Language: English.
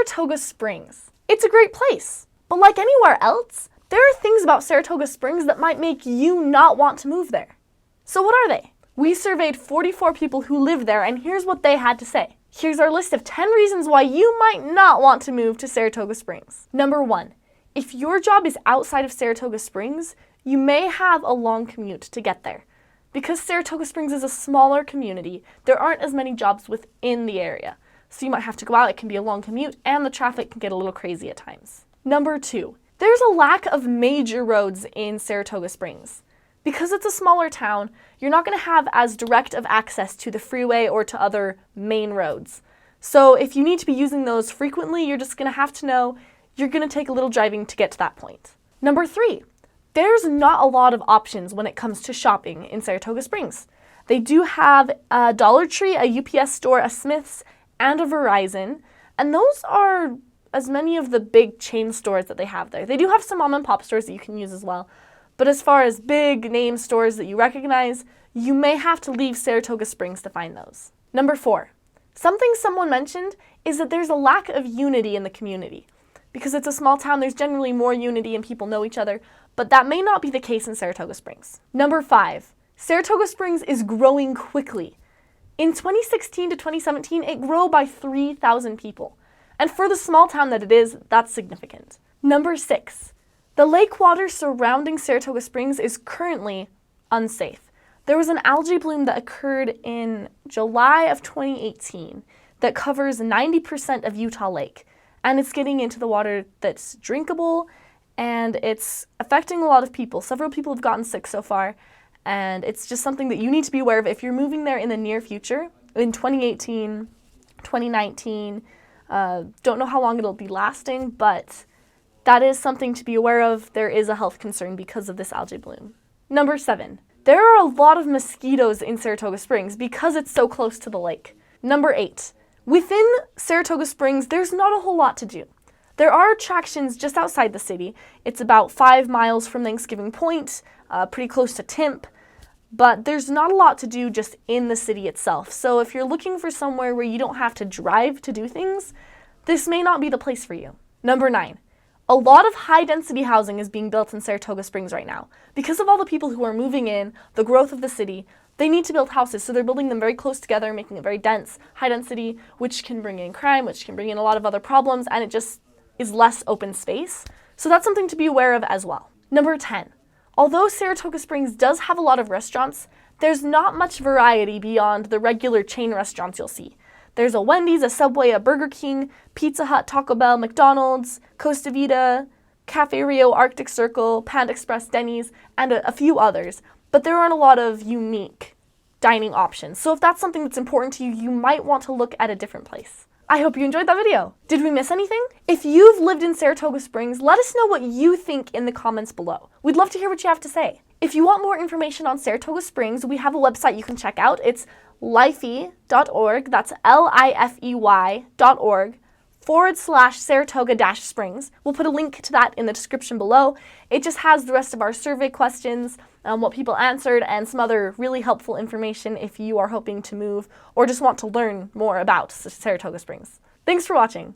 Saratoga Springs. It's a great place, but like anywhere else, there are things about Saratoga Springs that might make you not want to move there. So what are they? We surveyed 44 people who live there, and here's what they had to say. Here's our list of 10 reasons why you might not want to move to Saratoga Springs. Number 1, if your job is outside of Saratoga Springs, you may have a long commute to get there. Because Saratoga Springs is a smaller community, there aren't as many jobs within the area. So you might have to go out, it can be a long commute, and the traffic can get a little crazy at times. Number 2, there's a lack of major roads in Saratoga Springs. Because it's a smaller town, you're not going to have as direct of access to the freeway or to other main roads. So if you need to be using those frequently, you're just going to have to know you're going to take a little driving to get to that point. Number 3, there's not a lot of options when it comes to shopping in Saratoga Springs. They do have a Dollar Tree, a UPS store, a Smith's, and a Verizon, and those are as many of the big chain stores that they have there. They do have some mom and pop stores that you can use as well, but as far as big name stores that you recognize, you may have to leave Saratoga Springs to find those. Number 4, something someone mentioned is that there's a lack of unity in the community. Because it's a small town, there's generally more unity and people know each other, but that may not be the case in Saratoga Springs. Number 5, Saratoga Springs is growing quickly. In 2016 to 2017, it grew by 3,000 people. And for the small town that it is, that's significant. Number 6, the lake water surrounding Saratoga Springs is currently unsafe. There was an algae bloom that occurred in July of 2018 that covers 90% of Utah Lake. And it's getting into the water that's drinkable, and it's affecting a lot of people. Several people have gotten sick so far. And it's just something that you need to be aware of if you're moving there in the near future, in 2018, 2019. Don't know how long it'll be lasting, but that is something to be aware of. There is a health concern because of this algae bloom. Number 7, there are a lot of mosquitoes in Saratoga Springs because it's so close to the lake. Number 8, within Saratoga Springs, there's not a whole lot to do. There are attractions just outside the city. It's about 5 miles from Thanksgiving Point, pretty close to Timp, but there's not a lot to do just in the city itself. So if you're looking for somewhere where you don't have to drive to do things, this may not be the place for you. Number 9, a lot of high-density housing is being built in Saratoga Springs right now. Because of all the people who are moving in, the growth of the city, they need to build houses, so they're building them very close together, making it very dense, high density, which can bring in crime, which can bring in a lot of other problems, and it just is less open space. So that's something to be aware of as well. Number 10, although Saratoga Springs does have a lot of restaurants, there's not much variety beyond the regular chain restaurants you'll see. There's a Wendy's, a Subway, a Burger King, Pizza Hut, Taco Bell, McDonald's, Costa Vida, Cafe Rio, Arctic Circle, Panda Express, Denny's, and a few others. But there aren't a lot of unique dining options. So if that's something that's important to you, you might want to look at a different place. I hope you enjoyed that video. Did we miss anything? If you've lived in Saratoga Springs, let us know what you think in the comments below. We'd love to hear what you have to say. If you want more information on Saratoga Springs, we have a website you can check out. It's lifey.org, that's lifey.org/Saratoga-Springs. We'll put a link to that in the description below. It just has the rest of our survey questions, what people answered, and some other really helpful information if you are hoping to move or just want to learn more about Saratoga Springs. Thanks for watching.